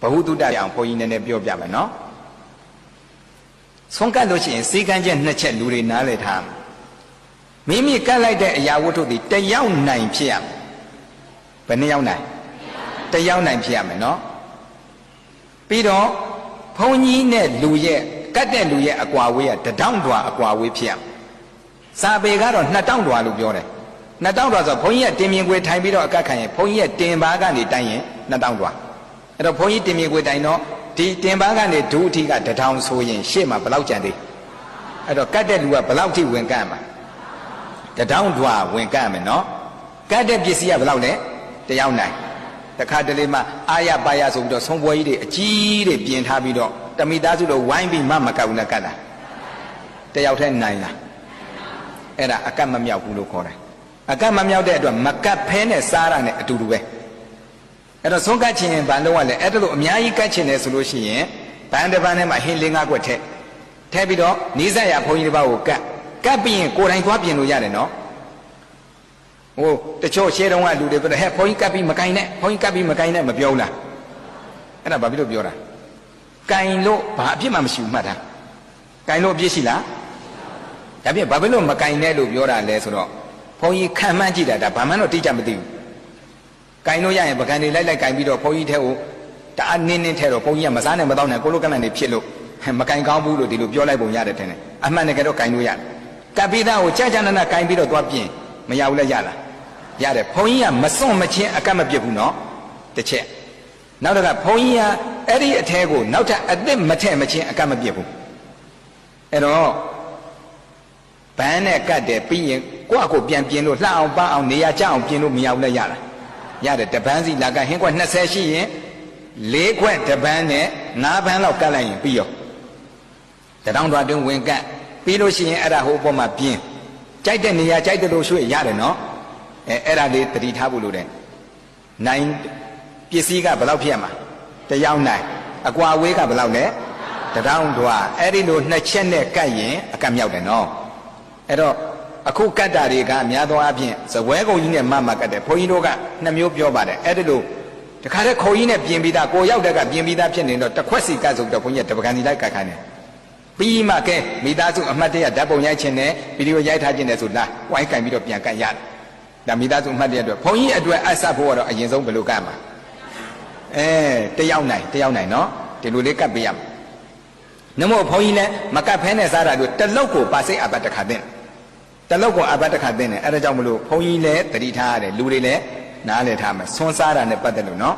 Bahutuda yang poin and Bio Biamano Sonka Luchin, Siganja Nature Luri Nale Ham Mimi Kalai Yawutu the young 9 p.m. When young 9 the young 9 p.m. No Pido Pony Ned Luye, Kate Luye Aquawea, the downwa Aquawe p.m. Sabegaro, Natangwa Lubiore. Natangwa, a ponya Timmy with Tibido Kakan, Ponya Timbagani dying, Natangwa. And a ponya Timmy with I know, Timbagani do tea at the town so in Shema Balauchandi. And a Kate Lua Balauti Winkama. The downwa Winkama, no? Kate Gisia Blaune, the young night. The Cadalima, Aya Bayas of the some way, G. Bien Habido, the Midazu, the wine being Mamma Kaunakana. The out 9. Era akama miao kulo kore. Akama miao de adwa makapene sara ne atuduwe. Era songa chin bando wale etalo miai ka chin ne solo shi yin bande bande ma hin linga kwet the. The pi do niza ya phon yi de ba ko kat pi yin ko dai twa pyin lo yade no. Oh tacho she dong ka lu de pi he phon yi kat pi ma kain ne phon yi kat pi ma kain ne ma pyo la. Era ba pi lo pyo da. Kain lo ba apit ma ma shi bu mat da. Kain lo apit shi laဒါပြဘာဖြစ်လို့မကင်နဲ့လို့ပြောတာလဲဆိုတော့ဘုန်းကြီးခံမှန်းကြည့်တာဒါဘာမှတော့တိကျမသိဘူးကင်လို့ရရင်ပကံတွေလိုက်ကင်ပြီးတော့ဘုန်းကြီးထဲကိုတအားနင်းထဲတော့ဘုန်းကြီးကမစားနဲ့မတော့နဲ့ကိုလိုကန့်နဲ့ဖြစ်လို့မကင်ကောင်းဘူးလို့ဒီလိုပြောလိုက်ပုံရတယ်ထင်တယ်အမှန်တကယ်တော့ကင်လို့ရတယ်ကပိသားကိုကြာကြာနာနာကင်ပြီးတော့သွားပြင်မရဘူးလဲရလားရတယ်ဘုန်းကြီးကမစွန့်မချင်းအကတ်မပြစ်ဘူးနော်တစ်ချက်နောက်တော့ကဘုန်းကြီးကအဲ့ဒီအထဲကိုနောက်ထပ်အသစ်မထည့်မချင်းအကတ်မပြစ်ဘူးအဲ့တော့ဘန်းနဲ့ကတ်တယ်ပြီးရင်ကိုယ့်အကိုပြန်ပြင်းလို့လှအောင်ပန်းအောင်နေရာကျအောင်ပြင်းလို့မရဘူးလဲရလားရတယ်တပန်းစီလာကဟင်းခွက်20ရှိရင်4ခွက်တပန်းနဲ့9ပန်းလောက်ကတ်လိုက်ရင်ပြီးရောတတောင်းတော်တွင်ဝင်ကတ်ပြီးလို့ရှိရင်အဲ့ဒါဟိုအပေါ်မှာပြင်းကြိုက်တဲ့နေရာကြိုက်တဲ့လို့ရွှေ့ရတယ်နော်အဲ့ဒါလေးတတိထားဖို့လိုတယ်နိုင်ပစ္စည်းကဘယ်လောက်ဖြစ်ရမှာတယောက်နိုင်အကွာဝေးကဘယ်လောက်လဲတတောင်းတော်အဲ့ဒီလို2ချက်နဲ့ကတ်ရင်အကတ်မြောက်တယ်နော်အဲ့တော့အခုကတ်တာတွေကများသောအားဖြင့်ဇဝဲကုံကြီးနဲ့မမကတ်တယ်ဘုန်းကြီးတို့က2မျိုးပြောပါတယ်အဲ့ဒီလိုတခါတည်းခုံကြီးနဲ့ပြင်ပြီးသားကိုရောက်တဲ့ကပြင်ပြီးသားဖြစ်နေတော့တစ်ခွက်စီကတ်ဆိုတော့ဘုန်းကြီးကတပကံစီလိုက်ကတ်ခိုင်းတယ်ပြီးမှကဲမိသားစုအမှတ်တရဓာတ်ပုံရိုက်ခြင်းနဲ့ဗီဒီယိုရိုက်ထားခြင်းနဲ့ဆိုလားဝိုင်းကင်ပြီးတော့ပြန်ကတ်ရတယ်ဒါမိသားစုအမှတ်တရအတွက်ဘုန်းကြီးအတွက်အဆက်ဖို့ကတော့အရင်ဆုံးဘယ်လိုကတ်မှာတယောက်နိုင်နော်ဒီလိုလေးကတ်ပေးရမှာနမို့ဘုန်းကြီးလည်းမကတ်ဖဲနဲ့စားတာတို့တလုတ်ကိုပါစိတ်အပတ်တစ်ခါသိတလောက်ကအဘတ်တစ်ခါသိနေအဲ့ဒါကြောင့်မလို့ဘုန်းကြီးလည်းတတိထားရတယ်လူတွေလည်းနားလည်ထားမယ်ဆွန်းစားတာနဲ့ပတ်သက်လို့နော်